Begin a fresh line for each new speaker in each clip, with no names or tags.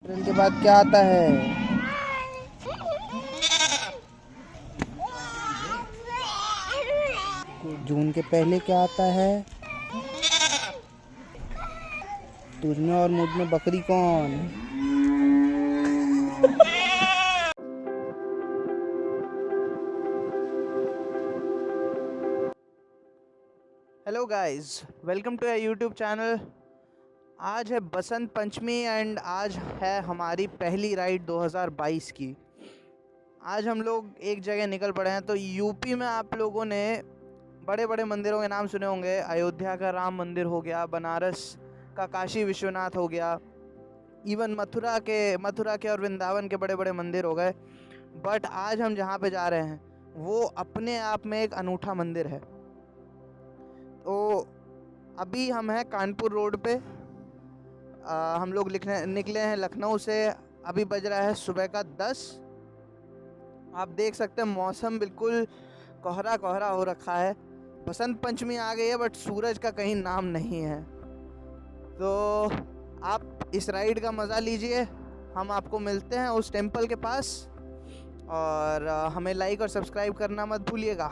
अप्रैल के बाद क्या आता है? जून के पहले क्या आता है? तुझमें और मुझ में बकरी कौन? Hello guys, welcome to YouTube channel. आज है बसंत पंचमी एंड आज है हमारी पहली राइड 2022 की। आज हम लोग एक जगह निकल पड़े हैं। तो यूपी में आप लोगों ने बड़े बड़े मंदिरों के नाम सुने होंगे। अयोध्या का राम मंदिर हो गया, बनारस का काशी विश्वनाथ हो गया, इवन मथुरा के और वृंदावन के बड़े बड़े मंदिर हो गए। बट आज हम जहाँ पे जा रहे हैं वो अपने आप में एक अनूठा मंदिर है। तो अभी हम हैं कानपुर रोड पे। हम लोग निकले हैं लखनऊ से। अभी बज रहा है सुबह का 10। आप देख सकते हैं मौसम बिल्कुल कोहरा कोहरा हो रखा है। बसंत पंचमी आ गई है बट सूरज का कहीं नाम नहीं है। तो आप इस राइड का मज़ा लीजिए। हम आपको मिलते हैं उस टेम्पल के पास। और हमें लाइक और सब्सक्राइब करना मत भूलिएगा।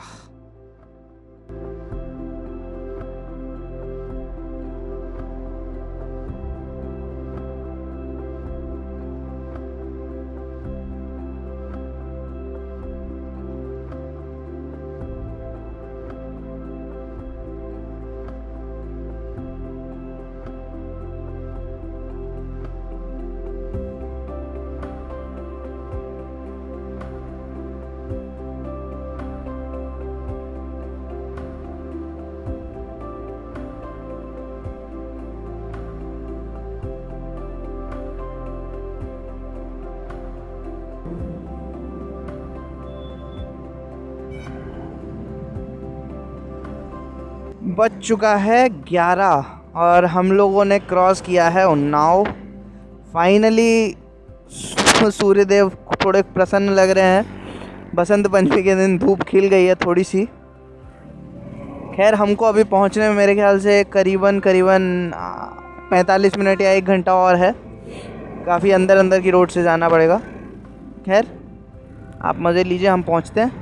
बज चुका है 11 और हम लोगों ने क्रॉस किया है उन्नाव। फाइनली सूर्यदेव थोड़े प्रसन्न लग रहे हैं। बसंत पंचमी के दिन धूप खिल गई है थोड़ी सी। खैर हमको अभी पहुंचने में मेरे ख्याल से करीबन 45 मिनट या 1 घंटा और है। काफ़ी अंदर की रोड से जाना पड़ेगा। खैर आप मज़े लीजिए, हम पहुंचते हैं।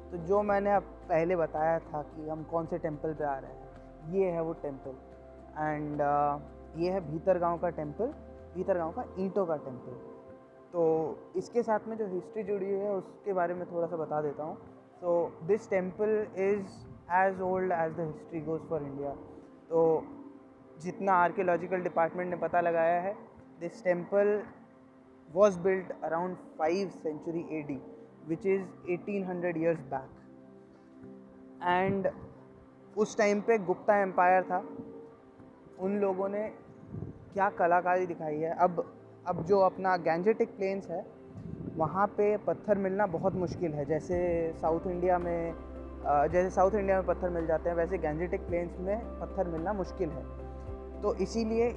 तो जो मैंने अब पहले बताया था कि हम कौन से टेंपल पे आ रहे हैं, ये है वो टेंपल। एंड ये है भीतरगांव का टेंपल, भीतरगांव का ईंटों का टेंपल। तो इसके साथ में जो हिस्ट्री जुड़ी हुई है उसके बारे में थोड़ा सा बता देता हूँ। So this temple is as old as the history goes for India. तो जितना आर्कियोलॉजिकल डिपार्टमेंट ने पता लगाया है, this temple was built around 5th century AD, which is 1800 years back. And उस टाइम पे गुप्ता एम्पायर था। उन लोगों ने क्या कलाकारी दिखाई है। अब जो अपना गैंजेटिक प्लेन्स है वहाँ पे पत्थर मिलना बहुत मुश्किल है। जैसे साउथ इंडिया में पत्थर मिल जाते हैं, वैसे गैंजेटिक प्लेन्स में पत्थर मिलना मुश्किल है। तो इसीलिए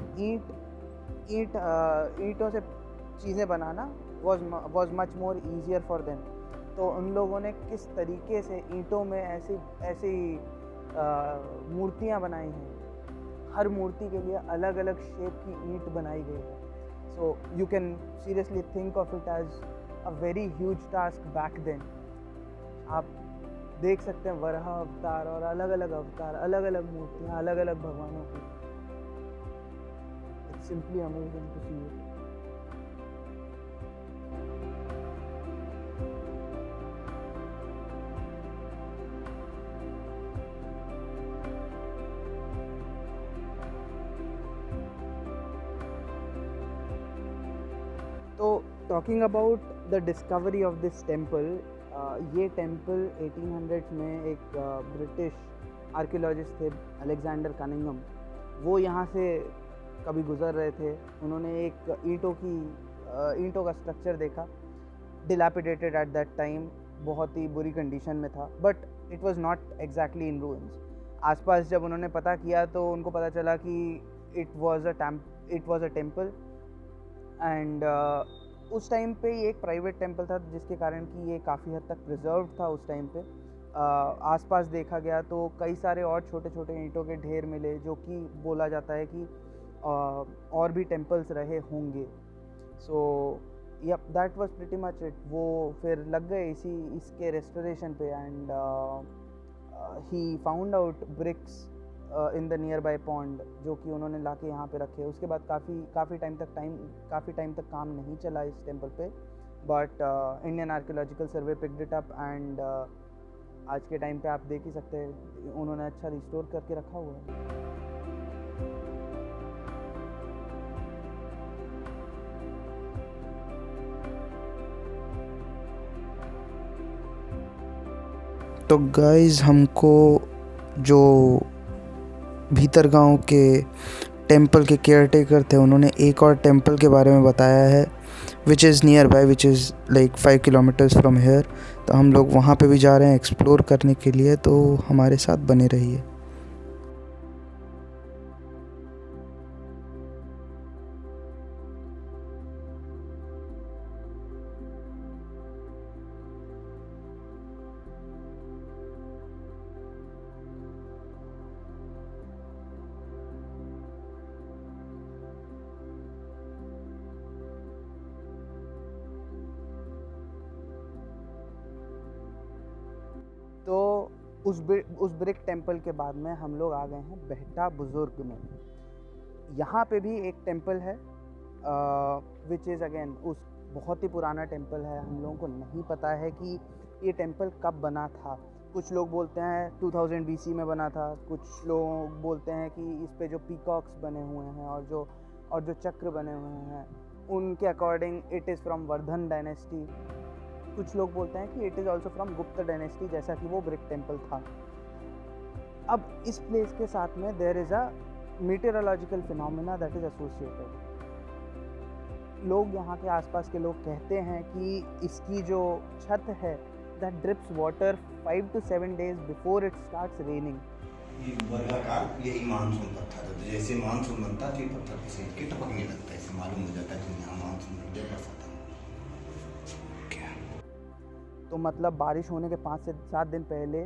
ईंटों से चीज़ें बनाना was much more easier for them. तो उन लोगों ने किस तरीके से ईंटों में ऐसी मूर्तियाँ बनाई हैं हर मूर्ति के लिए अलग अलग शेप की ईंट बनाई गई है. So you can seriously think of it as a very huge task back then. आप देख सकते हैं वराह अवतार और अलग अलग अवतार, अलग अलग मूर्तियाँ, अलग अलग भगवानों की. It's simply amazing to see it. तो talking about the discovery of this temple, ये टेम्पल 1800 में एक ब्रिटिश आर्कियोलॉजिस्ट थे अलेक्जेंडर कनिंघम. वो यहाँ से कभी गुज़र रहे थे. उन्होंने एक ईंटों का स्ट्रक्चर देखा, डिलैपिडेटेड एट दैट टाइम, बहुत ही बुरी कंडीशन में था, but it was not exactly in ruins. आसपास जब उन्होंने पता किया तो उनको पता चला कि it was a temple. And उस टाइम पे ये एक प्राइवेट टेम्पल था, जिसके कारण कि ये काफ़ी हद तक प्रिजर्व्ड था उस टाइम पे. आसपास देखा गया तो कई सारे और छोटे छोटे ईंटों के ढेर मिले, जो कि बोला जाता है कि और भी टेम्पल्स रहे होंगे. So yup, that was pretty much it. वो फिर लग गए इसके रेस्टोरेशन पे. And he found out bricks in the nearby pond, जो कि उन्होंने ला के यहाँ पे रखे. उसके बाद काफ़ी टाइम तक काम नहीं चला इस टेम्पल पे, but Indian archaeological survey picked it up. And आज के टाइम पे आप देख ही सकते हैं उन्होंने अच्छा रिस्टोर करके रखा हुआ है. तो गाइस, हमको जो भीतर गांव के टेम्पल के केयरटेकर थे, उन्होंने एक और टेम्पल के बारे में बताया है, which is near by, which is like 5 kilometres from here. तो हम लोग वहाँ पे भी जा रहे हैं एक्सप्लोर करने के लिए, तो हमारे साथ बने रहिए. तो उस ब्रिक टेम्पल के बाद में हम लोग आ गए हैं बेहटा बुजुर्ग में. यहाँ पे भी एक टेम्पल है, विच इज़ अगेन बहुत ही पुराना टेम्पल है. हम लोगों को नहीं पता है कि ये टेम्पल कब बना था. कुछ लोग बोलते हैं 2000 BC में बना था. कुछ लोग बोलते हैं कि इस पे जो पीकॉक्स बने हुए हैं और जो चक्र बने हुए हैं, उनके according it is from Vardhan dynasty. कुछ लोग बोलते हैं कि it is also from Gupta dynasty, जैसा कि वो ब्रिक टेम्पल था. अब इस प्लेस के साथ में there is a meteorological phenomena that is associated. लोग यहाँ के आसपास के लोग कहते हैं कि इसकी जो छत है, that drips water 5 to 7 days before it starts raining.
ये वर्गाकार यही मानसून पत्थर है. तो जैसे मानसून बनता है तो ये पत्थर किसी के टपकने लगता है. इससे मालूम हो जाता है कि यहाँ मानसून बरसात.
तो मतलब बारिश होने के 5 से 7 दिन पहले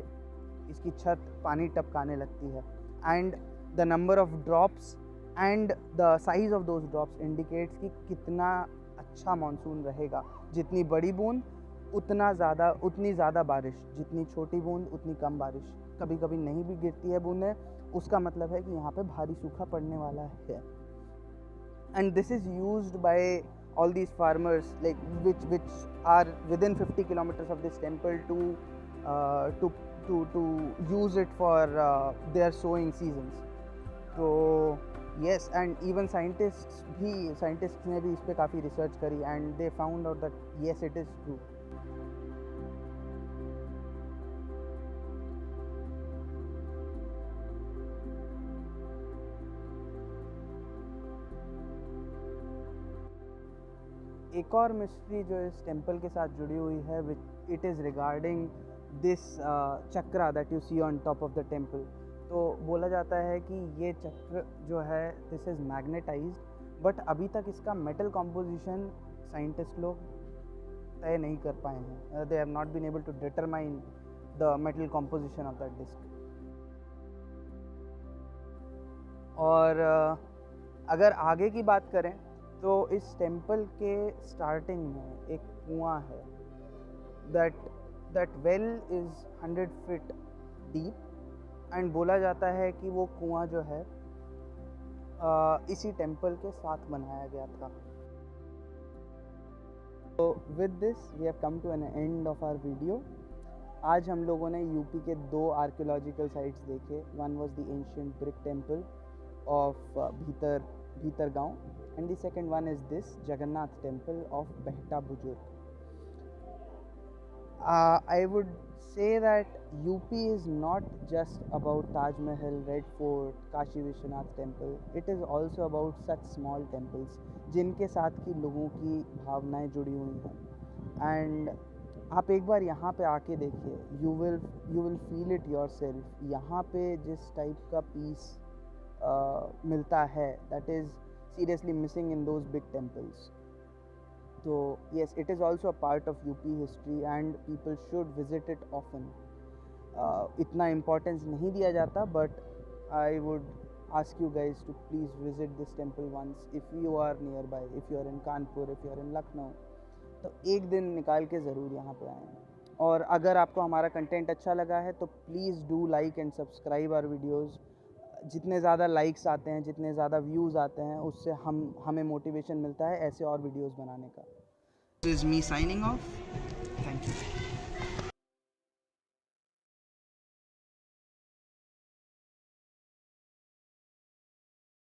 इसकी छत पानी टपकाने लगती है. And the number of drops and the size of those drops indicates कि कितना अच्छा मानसून रहेगा. जितनी बड़ी बूंद उतनी ज़्यादा बारिश, जितनी छोटी बूंद उतनी कम बारिश. कभी कभी नहीं भी गिरती है बूंदें, उसका मतलब है कि यहाँ पे भारी सूखा पड़ने वाला है. And this is used by all these farmers, like which are within 50 kilometers of this temple to use it for their sowing seasons. So yes, and even scientists ने भी इस पे काफ़ी रिसर्च करी, and they found out that yes, it is true. एक और mystery जो इस टेम्पल के साथ जुड़ी हुई है, it is regarding this chakra that you see on top of the temple. तो बोला जाता है कि ये चक्र जो है, दिस इज़ मैग्नेटाइज्ड, बट अभी तक इसका मेटल कॉम्पोजिशन साइंटिस्ट लोग तय नहीं कर पाए हैं. They have not been able to determine the metal composition of that disc. और अगर आगे की बात करें तो इस टेंपल के स्टार्टिंग में एक कुआं है. That well is 100 feet deep and बोला जाता है कि वो कुआं जो है इसी टेंपल के साथ बनाया गया था. तो with this we have come to an end of our video. आज हम लोगों ने यूपी के 2 आर्कियोलॉजिकल साइट्स देखे. One was the ancient brick temple of Bhitar गांव and the second one is this Jagannath temple of Behta Bujurg. I would say that UP is not just about Taj Mahal, Red Fort, Kashi Vishwanath temple. It is also about such small temples जिनके साथ की लोगों की भावनाएं जुड़ी हुई हैं. And आप एक बार यहाँ पे आके देखिए, you will feel it your self. यहाँ पे जिस टाइप का पीस मिलता है, that is seriously missing in those big temples. So yes, it is also a part of UP history and people should visit it often. इतना importance नहीं दिया जाता, but I would ask you guys to please visit this temple once if you are nearby, if you are in Kanpur, if you are in Lucknow. तो एक दिन निकाल के ज़रूर यहाँ पे आएँ. और अगर आपको हमारा कंटेंट अच्छा लगा है तो please do like and subscribe our videos. जितने ज़्यादा लाइक्स आते हैं, जितने ज़्यादा व्यूज़ आते हैं, उससे हमें मोटिवेशन मिलता है ऐसे और वीडियोज़ बनाने का. This is me signing off. Thank you.